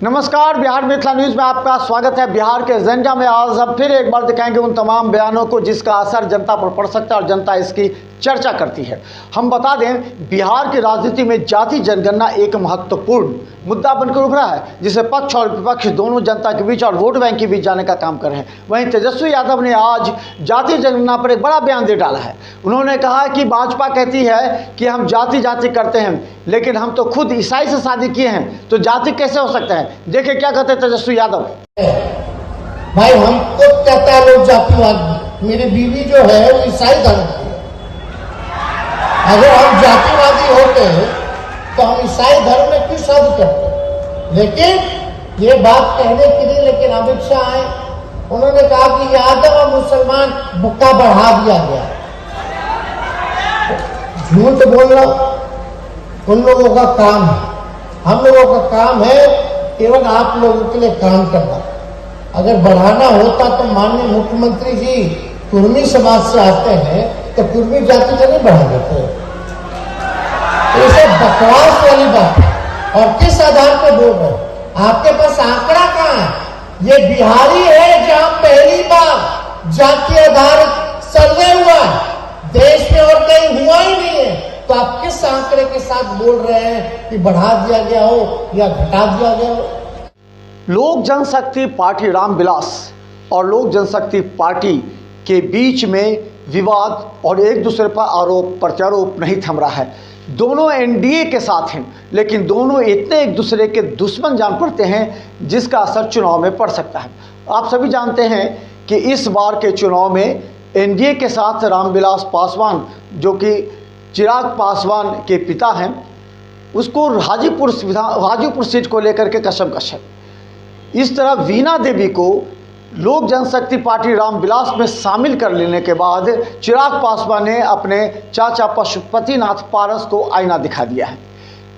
नमस्कार, बिहार मिथिला न्यूज में आपका स्वागत है। बिहार के एजेंडा में आज हम फिर एक बार दिखाएंगे उन तमाम बयानों को जिसका असर जनता पर पड़ सकता है और जनता इसकी चर्चा करती है। हम बता दें, बिहार की राजनीति में जाति जनगणना एक महत्वपूर्ण मुद्दा बनकर उभरा है, जिसे पक्ष और विपक्ष दोनों जनता के बीच और वोट बैंक के बीच जाने का काम कर रहे हैं। वहीं तेजस्वी यादव ने आज जाति जनगणना पर एक बड़ा बयान दे डाला है। उन्होंने कहा कि भाजपा कहती है कि हम जाति जाति करते हैं, लेकिन हम तो खुद ईसाई से शादी किए हैं, तो जाति कैसे हो सकता है। देखिए क्या कहते हैं तेजस्वी यादव। भाई हम खुद कहता है लोग जातिवादी, मेरी बीवी जो है वो ईसाई धर्म की है। अगर हम जातिवादी होते तो हम ईसाई धर्म में क्यों शादी करते। लेकिन ये बात कहने के लिए लेकिन अमित शाह आए, उन्होंने कहा कि यादव और मुसलमान बुक्का बढ़ा दिया गया। झूठ बोलना उन लोगों का काम है, हम लोगों का काम है केवल आप लोगों के लिए काम करना। अगर बढ़ाना होता तो माननीय मुख्यमंत्री जी कुर्मी समाज से आते हैं तो कुर्मी जाति को नहीं बढ़ा देते। तो इसे बकवास वाली बात है। और किस आधार पर बोल रहे हैं? आपके पास आंकड़ा कहां है? ये बिहारी है जहां पहली बार जाति आधारित सर्वे हुआ है, देश में और कहीं हुआ ही नहीं है। तो आप किस आंकड़े के साथ बोल रहे हैं कि बढ़ा दिया गया हो या घटा दिया गया हो? लोक जनशक्ति पार्टी रामविलास और लोक जनशक्ति पार्टी के बीच में विवाद और एक दूसरे पर आरोप प्रत्यारोप नहीं थम रहा है। दोनों एनडीए के साथ हैं, लेकिन दोनों इतने एक दूसरे के दुश्मन जान पड़ते हैं जिसका असर चुनाव में पड़ सकता है। आप सभी जानते हैं कि इस बार के चुनाव में एनडीए के साथ रामविलास पासवान, जो कि चिराग पासवान के पिता हैं, उसको हाजीपुर सीट को लेकर के कशमकश है। इस तरह वीणा देवी को लोक जनशक्ति पार्टी रामविलास में शामिल कर लेने के बाद चिराग पासवान ने अपने चाचा पशुपतिनाथ पारस को आईना दिखा दिया है।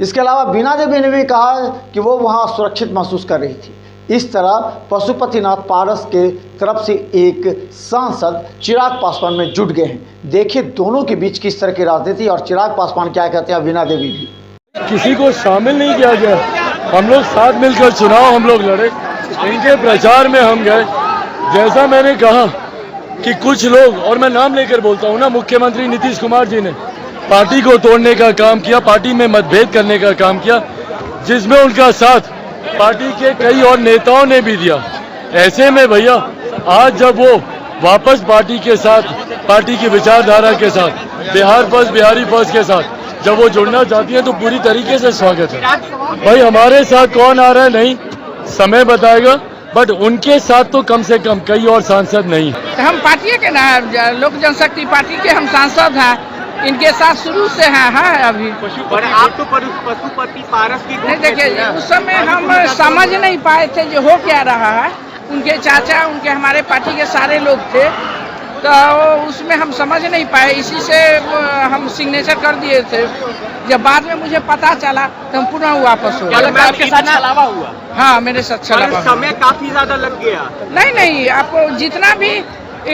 इसके अलावा वीणा देवी ने भी कहा कि वो वहां सुरक्षित महसूस कर रही थी। इस तरह पशुपतिनाथ पारस के तरफ से एक सांसद चिराग पासवान में जुट गए हैं। देखिए दोनों के बीच किस तरह की राजनीति और चिराग पासवान क्या कहते हैं। वीणा देवी भी किसी को शामिल नहीं किया गया, हम लोग साथ मिलकर चुनाव हम लोग लड़े, इनके प्रचार में हम गए। जैसा मैंने कहा कि कुछ लोग, और मैं नाम लेकर बोलता हूँ ना, मुख्यमंत्री नीतीश कुमार जी ने पार्टी को तोड़ने का काम किया, पार्टी में मतभेद करने का काम किया, जिसमें उनका साथ पार्टी के कई और नेताओं ने भी दिया। ऐसे में भैया आज जब वो वापस पार्टी के साथ, पार्टी की विचारधारा के साथ, बिहार फर्स्ट बिहारी फर्स्ट के साथ जब वो जुड़ना चाहती है तो पूरी तरीके से स्वागत है। भाई हमारे साथ कौन आ रहा है नहीं समय बताएगा, बट उनके साथ तो कम से कम कई और सांसद नहीं। हम पार्टी के ना, लोक जनशक्ति पार्टी के हम सांसद हैं, इनके साथ शुरू से हैं अभी। और आप तो पशुपति पारस की नहीं, देखिए उस समय हम समझ नहीं पाए थे जो हो क्या रहा है। उनके चाचा, उनके हमारे पार्टी के सारे लोग थे, तो उसमें हम समझ नहीं पाए, इसी से हम सिग्नेचर कर दिए थे। जब बाद में मुझे पता चला तो हम पुनः वापस हो गए। आपके साथ छलावा हुआ? हाँ, मेरे साथ छलावा। समय काफी ज्यादा लग गया। नहीं, आपको जितना भी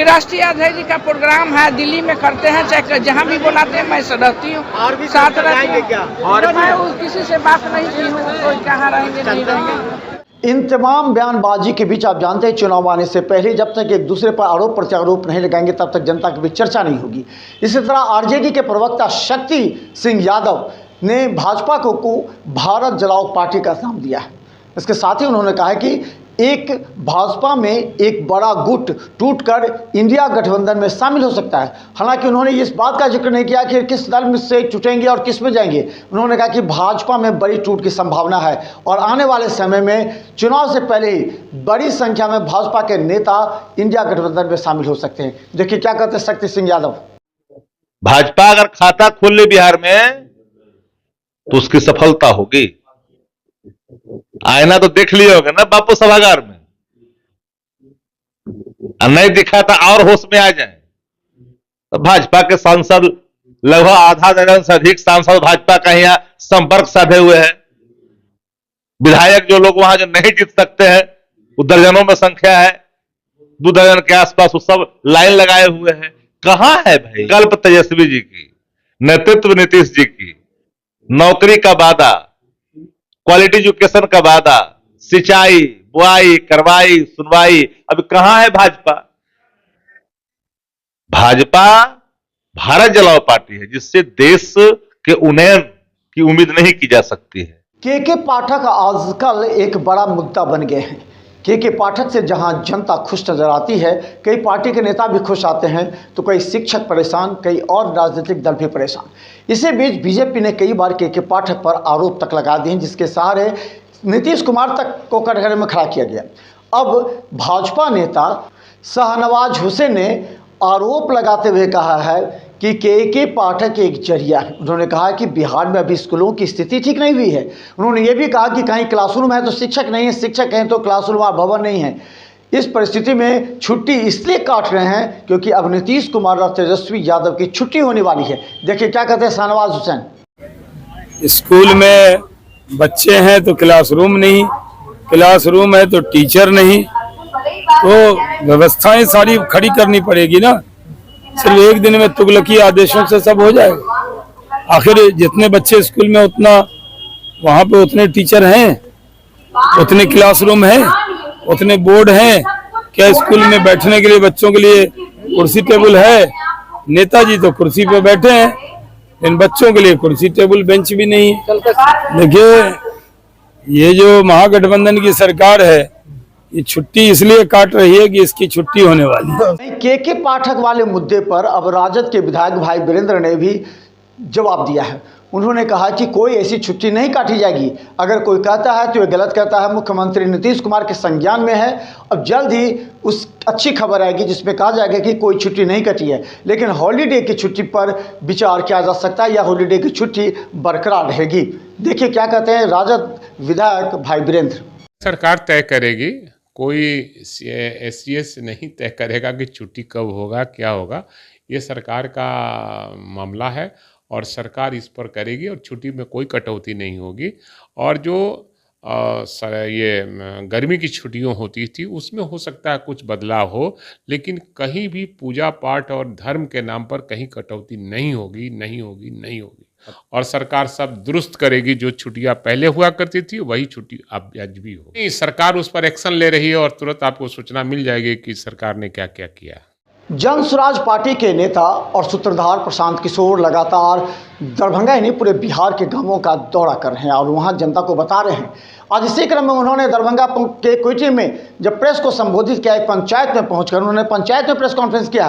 राष्ट्रीय अध्यक्ष का प्रोग्राम है दिल्ली में करते हैं, चाहे जहाँ भी बुलाते हैं, मैं रहती हूँ, और भी साथ रहती क्या? और मैं किसी से बात नहीं की हूँ, कोई कहाँ रहेंगे नहीं रहेंगे। इन तमाम बयानबाजी के बीच आप जानते हैं चुनाव आने से पहले जब तक एक दूसरे पर आरोप प्रत्यारोप नहीं लगाएंगे तब तक जनता के बीच चर्चा नहीं होगी। इसी तरह आरजेडी के प्रवक्ता शक्ति सिंह यादव ने भाजपा को भारत जलाओ पार्टी का नाम दिया है। इसके साथ ही उन्होंने कहा कि एक भाजपा में एक बड़ा गुट टूटकर इंडिया गठबंधन में शामिल हो सकता है। हालांकि उन्होंने इस बात का जिक्र नहीं किया कि किस दल में से टूटेंगे और किस में जाएंगे। उन्होंने कहा कि भाजपा में बड़ी टूट की संभावना है और आने वाले समय में चुनाव से पहले ही बड़ी संख्या में भाजपा के नेता इंडिया गठबंधन में शामिल हो सकते हैं। देखिए क्या कहते हैं शक्ति सिंह यादव। भाजपा अगर खाता खोल ले बिहार में तो उसकी सफलता होगी। आईना तो देख लिया होगा ना बापू सभागार में, नहीं दिखा था और होश में आ जाए। तो भाजपा के सांसद लगभग आधा दर्जन से अधिक सांसद भाजपा का यहाँ संपर्क साधे हुए हैं। विधायक जो लोग वहां जो नहीं जीत सकते हैं वो दर्जनों में संख्या है, 2 दर्जन के आसपास, वो सब लाइन लगाए हुए हैं। कहां है भाई कल्प तेजस्वी जी की, नेतृत्व नीतीश जी की, नौकरी का वादा, क्वालिटी एजुकेशन का वादा, सिंचाई, बुआई, करवाई, सुनवाई। अब कहां है भाजपा? भाजपा भारत जलाओ पार्टी है, जिससे देश के उन्नयन की उम्मीद नहीं की जा सकती है। के पाठक आजकल एक बड़ा मुद्दा बन गए हैं। के पाठक से जहां जनता खुश नजर आती है, कई पार्टी के नेता भी खुश आते हैं, तो कई शिक्षक परेशान, कई और राजनीतिक दल भी परेशान। इसी बीच बीजेपी ने कई बार के पाठक पर आरोप तक लगा दिए, जिसके सहारे नीतीश कुमार तक को कटघरे में खड़ा किया गया। अब भाजपा नेता शाहनवाज हुसैन ने आरोप लगाते हुए कहा है कि के पाठक एक जरिया है। उन्होंने कहा कि बिहार में अभी स्कूलों की स्थिति ठीक नहीं हुई है। उन्होंने ये भी कहा कि कहीं क्लासरूम है तो शिक्षक नहीं है, शिक्षक हैं तो क्लासरूम और भवन नहीं है। इस परिस्थिति में छुट्टी इसलिए काट रहे हैं क्योंकि अब नीतीश कुमार और तेजस्वी यादव की छुट्टी होने वाली है। देखिए क्या कहते हैं शाहनवाज हुसैन। स्कूल में बच्चे हैं तो क्लासरूम नहीं, क्लासरूम है तो टीचर नहीं, तो व्यवस्थाएं सारी खड़ी करनी पड़ेगी ना। सिर्फ एक दिन में तुगलकी आदेशों से सब हो जाएगा? आखिर जितने बच्चे स्कूल में उतना वहाँ पे उतने टीचर हैं, उतने क्लासरूम हैं, उतने बोर्ड हैं। क्या स्कूल में बैठने के लिए बच्चों के लिए कुर्सी टेबल है? नेताजी तो कुर्सी पे बैठे हैं, इन बच्चों के लिए कुर्सी टेबल बेंच भी नहीं है। देखिए, ये जो महागठबंधन की सरकार है, ये छुट्टी इसलिए काट रही है कि इसकी छुट्टी होने वाली है। के पाठक वाले मुद्दे पर अब राजद के विधायक भाई वीरेंद्र ने भी जवाब दिया है। उन्होंने कहा कि कोई ऐसी छुट्टी नहीं काटी जाएगी। अगर कोई कहता है तो ये गलत कहता है। मुख्यमंत्री नीतीश कुमार के संज्ञान में है। अब जल्द ही उस अच्छी खबर आएगी जिसमें कहा जाएगा कि कोई छुट्टी नहीं कटी है, लेकिन हॉलीडे की छुट्टी पर विचार किया जा सकता है या हॉलीडे की छुट्टी बरकरार रहेगी। देखिए क्या कहते हैं राजद विधायक भाई वीरेंद्र। सरकार तय करेगी, कोई एससीएस नहीं तय करेगा कि छुट्टी कब होगा, क्या होगा। ये सरकार का मामला है और सरकार इस पर करेगी और छुट्टी में कोई कटौती नहीं होगी। और जो ये गर्मी की छुट्टियां होती थी उसमें हो सकता है कुछ बदलाव हो, लेकिन कहीं भी पूजा पाठ और धर्म के नाम पर कहीं कटौती नहीं होगी, नहीं होगी, नहीं होगी। और सरकार सब दुरुस्त करेगी। जो छुट्टियां पहले हुआ करती थी वही छुट्टी अब आज भी हो। सरकार उस पर एक्शन ले रही है और तुरंत आपको सूचना मिल जाएगी कि सरकार ने क्या क्या किया। जन स्वराज पार्टी के नेता और सूत्रधार प्रशांत किशोर लगातार दरभंगा ही नहीं पूरे बिहार के गांवों का दौरा कर रहे हैं और वहां जनता को बता रहे हैं। आज इसी क्रम में उन्होंने दरभंगा के कोयटे में जब प्रेस को संबोधित किया, एक पंचायत में पहुंचकर उन्होंने पंचायत में प्रेस कॉन्फ्रेंस किया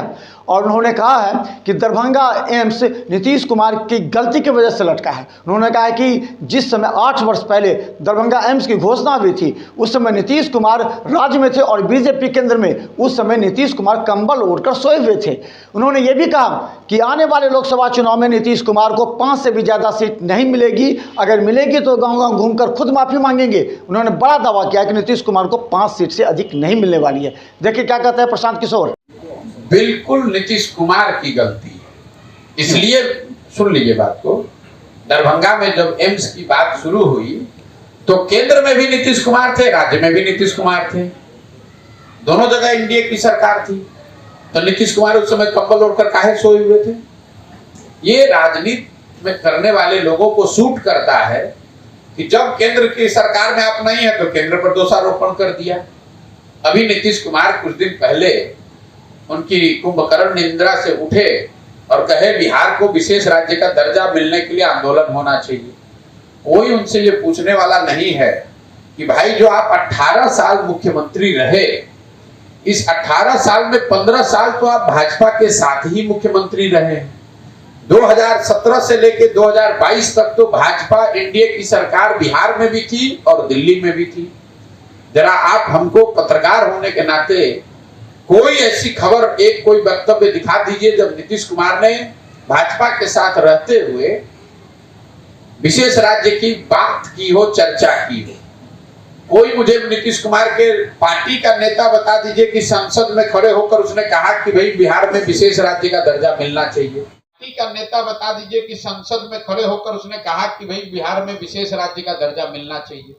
और उन्होंने कहा है कि दरभंगा एम्स नीतीश कुमार की गलती की वजह से लटका है। उन्होंने कहा है कि जिस समय 8 वर्ष पहले दरभंगा एम्स की घोषणा हुई थी उस समय नीतीश कुमार राज्य में थे और बीजेपी केंद्र में उस समय नीतीश कुमार कंबल ओढ़कर सोए हुए थे। उन्होंने ये भी कहा कि आने वाले लोकसभा चुनाव में नीतीश कुमार को 5 से भी ज़्यादा सीट नहीं मिलेगी, अगर मिलेगी तो गाँव-गाँव घूमकर खुद माफ़ी मांगेंगे। उन्होंने बड़ा दावा किया कि नीतीश कुमार को 5 सीट से अधिक नहीं मिलने वाली है। देखिए क्या कहते हैं प्रशांत किशोर। बिल्कुल नीतीश कुमार की गलती है। इसलिए सुन लीजिए बात को, दरभंगा में जब एम्स की बात शुरू हुई तो केंद्र में भी नीतीश कुमार थे, राज्य में भी नीतीश कुमार थे, दोनों जगह एनडीए की सरकार थी। तो नीतीश कुमार उस समय कंबल ओढ़कर काहे सोए हुए थे? ये राजनीति में करने वाले लोगों को सूट करता है कि जब केंद्र की सरकार में आप नहीं है तो केंद्र पर दोषारोपण कर दिया। अभी नीतीश कुमार कुछ दिन पहले उनकी कुंभकर्ण निंद्रा से उठे और कहे बिहार को विशेष राज्य का दर्जा मिलने के लिए आंदोलन होना चाहिए। कोई उनसे ये पूछने वाला नहीं है कि भाई जो आप 18 साल मुख्यमंत्री रहे, इस 18 साल में 15 साल तो आप भाजपा के साथ ही मुख्यमंत्री रहे। 2017 से लेकर 2022 तक तो भाजपा एनडीए की सरकार बिहार में भी थी और दिल्ली में भी थी। जरा आप हमको पत्रकार होने के नाते कोई ऐसी खबर, एक कोई वक्तव्य दिखा दीजिए जब नीतीश कुमार ने भाजपा के साथ रहते हुए विशेष राज्य की बात की हो, चर्चा की हो। कोई मुझे नीतीश कुमार के पार्टी का नेता बता दीजिए कि संसद में खड़े होकर उसने कहा कि भाई बिहार में विशेष राज्य का दर्जा मिलना चाहिए। पार्टी का नेता बता दीजिए कि संसद में खड़े होकर उसने कहा कि भाई बिहार में विशेष राज्य का दर्जा मिलना चाहिए।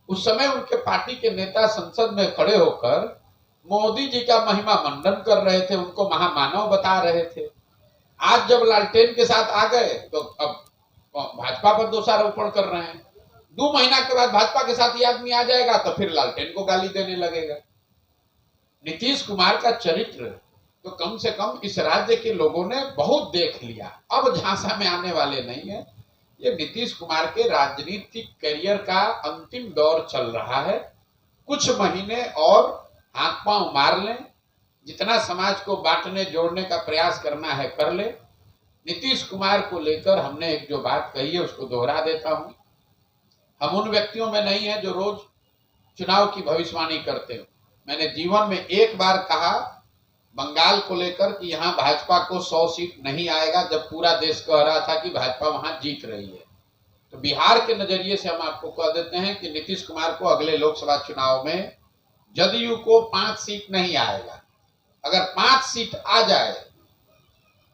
उस समय उनके पार्टी के नेता संसद में खड़े होकर मोदी जी का महिमा मंडन कर रहे थे, उनको महामानव बता रहे थे। आज जब लालटेन के साथ आ गए तो अब भाजपा पर दोषारोपण कर रहे हैं। 2 महीना के बाद भाजपा के साथ ये आदमी आ जाएगा तो फिर लालटेन को गाली देने लगेगा। नीतीश कुमार का चरित्र तो कम से कम इस राज्य के लोगों ने बहुत देख लिया, अब झांसा में आने वाले नहीं है। ये नीतीश कुमार के राजनीतिक करियर का अंतिम दौर चल रहा है। कुछ महीने और हाथ पांव मार लें, जितना समाज को बांटने जोड़ने का प्रयास करना है कर ले। नीतीश कुमार को लेकर हमने एक जो बात कही है उसको दोहरा देता हूं। हम उन व्यक्तियों में नहीं है जो रोज चुनाव की भविष्यवाणी करते हो। मैंने जीवन में एक बार कहा बंगाल को लेकर कि यहां भाजपा को 100 सीट नहीं आएगा, जब पूरा देश कह रहा था कि भाजपा वहां जीत रही है। तो बिहार के नजरिए से हम आपको कह देते हैं कि नीतीश कुमार को अगले लोकसभा चुनाव में जदयू को 5 सीट नहीं आएगा। अगर 5 सीट आ जाए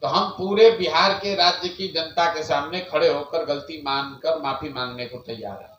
तो हम पूरे बिहार के राज्य की जनता के सामने खड़े होकर गलती मानकर माफी मांगने को तैयार हैं।